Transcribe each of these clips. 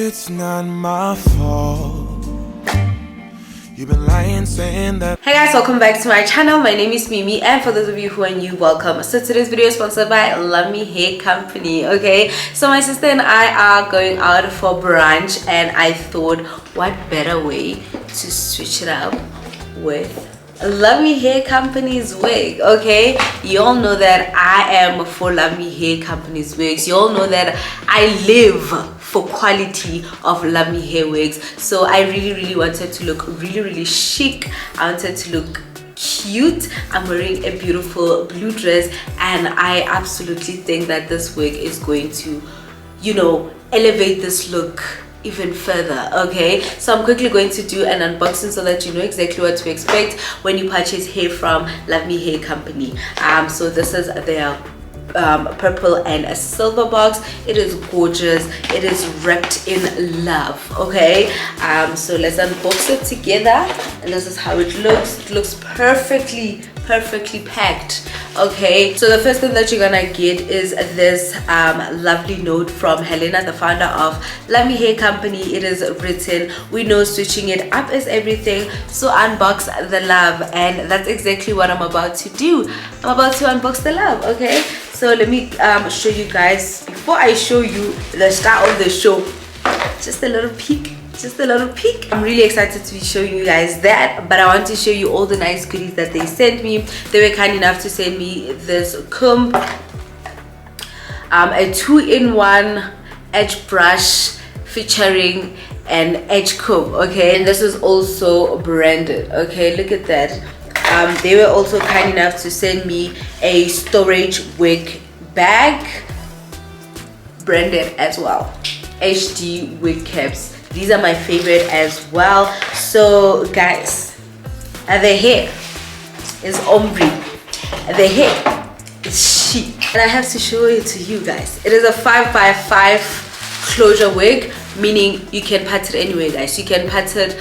it's not my fault. You've been lying, saying that. Hey guys, welcome back to my channel. My name is Mimi, and for those of you who are new, welcome. So today's video is sponsored by Luvme Hair Company. Okay, so my sister and I are going out for brunch, and I thought, what better way to switch it up with Luvme Hair Company's wig. Okay, you all know that I am for Luvme Hair Company's wigs. You all know that I live for quality of Luvme hair wigs. So I really wanted to look really chic. I wanted to look cute. I'm wearing a beautiful blue dress, and I absolutely think that this wig is going to, you know, elevate this look even further. Okay, so I'm quickly going to do an unboxing so that you know exactly what to expect when you purchase hair from Luvme Hair Company. So this is their purple and a silver box. It is gorgeous. It is wrapped in love. Okay, so let's unbox it together, and this is how it looks. It looks perfectly packed. Okay, so the first thing that you're gonna get is this lovely note from Helena, the founder of Luvme Hair Company. It is written, "We know switching it up is everything, so unbox the love." And that's exactly what I'm about to do. I'm about to unbox the love. Okay, so let me show you guys. Before I show you the star of the show, just a little peek. I'm really excited to be showing you guys that, but I want to show you all the nice goodies that they sent me. They were kind enough to send me this comb, a 2-in-1 edge brush featuring an edge comb. Okay, and this is also branded. Okay, look at that. They were also kind enough to send me a storage wig bag, branded as well. HD wig caps. These are my favorite as well. So guys, the hair is ombre, the hair is chic, and I have to show it to you guys. It is a 5x5 closure wig, meaning you can part it anyway, guys. You can part it,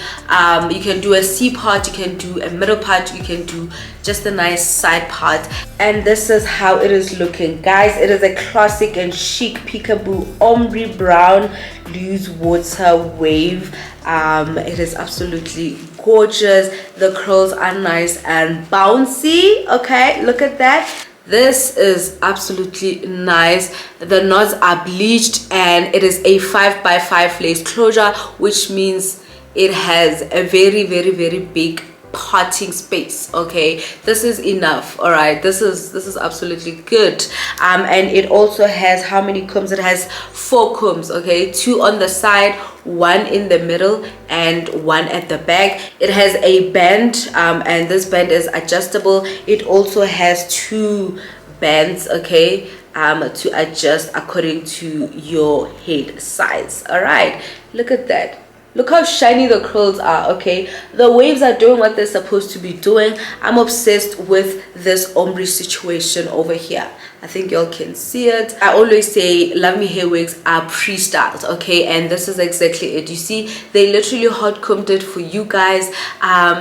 you can do a C part, you can do a middle part, you can do just a nice side part. And this is how it is looking, guys. It is a classic and chic peekaboo ombre brown loose water wave. It is absolutely gorgeous. The curls are nice and bouncy. Okay, look at that. This is absolutely nice. The knots are bleached, and it is a 5x5 lace closure, which means it has a very big parting space. Okay, this is enough. All right, this is absolutely good. And it also has how many combs? It has 4 combs. Okay, 2 on the side, 1 in the middle, and 1 at the back. It has a band, and this band is adjustable. It also has 2 bands, okay, to adjust according to your head size. All right, look at that. Look how shiny the curls are. Okay, the waves are doing what they're supposed to be doing. I'm obsessed with this ombre situation over here. I think y'all can see it. I always say Luvme hair wigs are pre-styled, okay, and this is exactly it. You see, they literally hot combed it for you guys.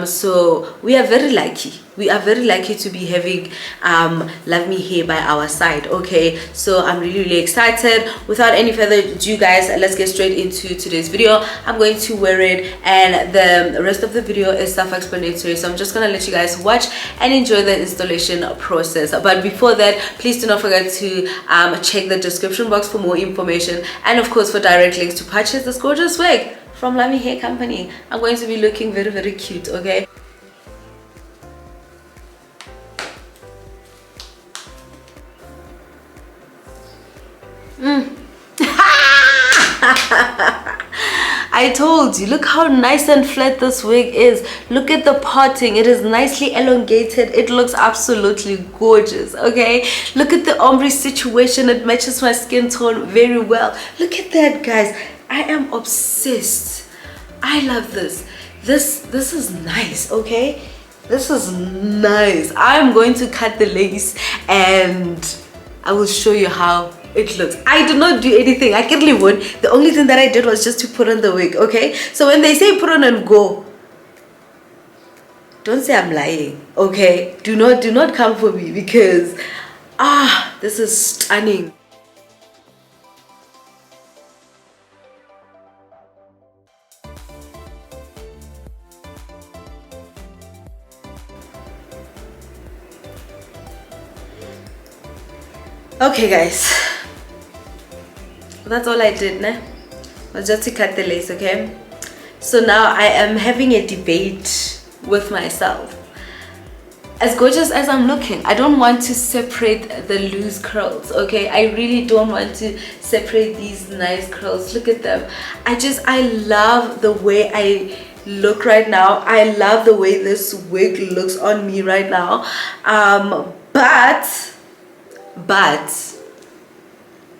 So we are very lucky. We are very lucky to be having Luvme hair by our side. Okay, so I'm really excited. Without any further ado, guys, let's get straight into today's video. I'm going to wear it, and the rest of the video is self-explanatory, so I'm just gonna let you guys watch and enjoy the installation process. But before that, please do not forget to check the description box for more information, and of course for direct links to purchase this gorgeous wig from Luvme Hair Company. I'm going to be looking very cute. Okay, I told you, look how nice and flat this wig is. Look at the parting. It is nicely elongated. It looks absolutely gorgeous. Okay, look at the ombre situation. It matches my skin tone very well. Look at that, guys. I am obsessed. I love this. This is nice. Okay, this is nice. I'm going to cut the lace, and I will show you how it looks. I did not do anything. I can't leave one. The only thing that I did was just to put on the wig. Okay, so when they say put on and go, don't say I'm lying. Okay, do not come for me, because this is stunning. Okay guys, that's all I did, ne? Was just to cut the lace, okay? So now I am having a debate with myself. As gorgeous as I'm looking, I don't want to separate the loose curls, okay? I really don't want to separate these nice curls. Look at them. I love the way I look right now. I love the way this wig looks on me right now. But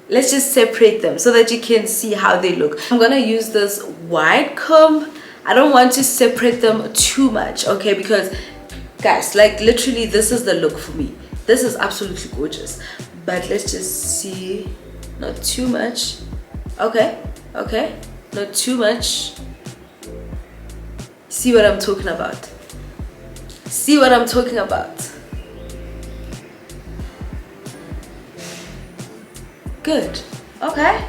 let's just separate them so that you can see how they look. I'm gonna use this wide comb. I don't want to separate them too much, okay? Because guys, like literally this is the look for me. This is absolutely gorgeous. But let's just see. Not too much. Okay, not too much. See what I'm talking about. See what I'm talking about. Good. Okay.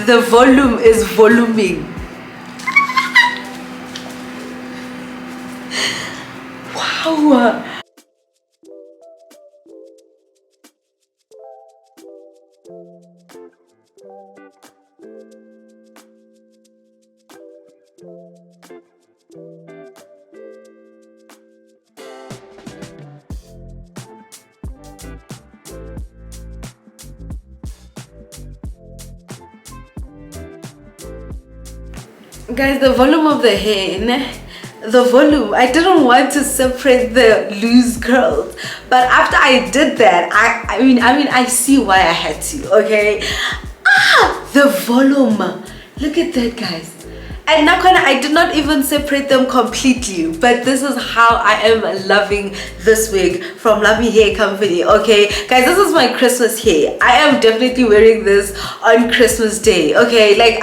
The volume is voluming. Wow. Guys, the volume of the hair, the volume, I didn't want to separate the loose curls, but after I did that, I mean I see why I had to, okay? The volume, look at that, guys. And I did not even separate them completely, but this is how I am loving this wig from Luvme Hair Company, okay? Guys, this is my Christmas hair. I am definitely wearing this on Christmas Day, okay? Like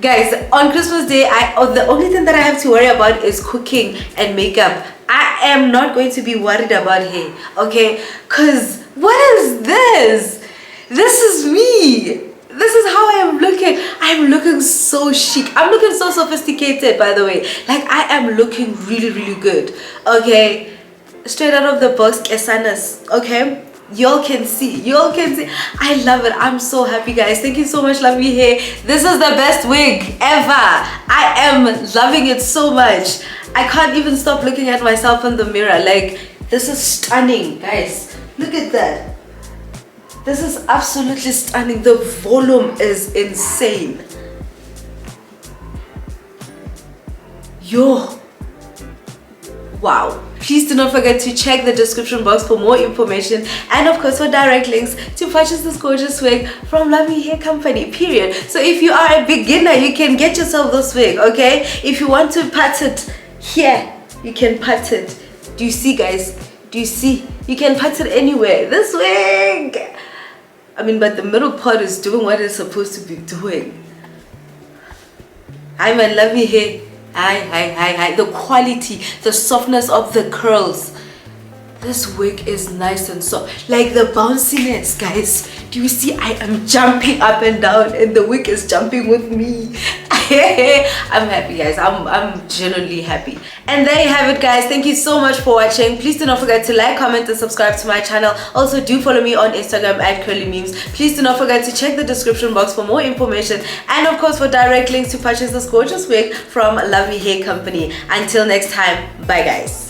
guys, on Christmas Day, the only thing that I have to worry about is cooking and makeup. I am not going to be worried about hair, okay? Because what is this? This is me. This is how I am looking. I'm looking so chic. I'm looking so sophisticated, by the way. Like, I am looking really, really good, okay? Straight out of the box, kesanas, okay? Y'all can see. I love it. I'm so happy, guys. Thank you so much, Luvme Hair. This is the best wig ever. I am loving it so much. I can't even stop looking at myself in the mirror. Like, this is stunning, guys. Look at that. This is absolutely stunning. The volume is insane. Yo. Wow. Please do not forget to check the description box for more information and of course for direct links to purchase this gorgeous wig from Luvme Hair Company, period. So if you are a beginner, you can get yourself this wig, okay? If you want to pat it here, you can pat it. Do you see, guys? Do you see? You can pat it anywhere. This wig! I mean, but the middle part is doing what it's supposed to be doing. I'm a Luvme Hair. Hi. The quality, the softness of the curls. This wig is nice and soft. Like the bounciness, guys. Do you see? I am jumping up and down and the wig is jumping with me. I'm happy, guys. I'm genuinely happy. And there you have it, guys. Thank you so much for watching. Please do not forget to like, comment and subscribe to my channel. Also do follow me on Instagram at curlymemes. Please do not forget to check the description box for more information and of course for direct links to purchase this gorgeous wig from Luvme Hair Company. Until next time, bye guys.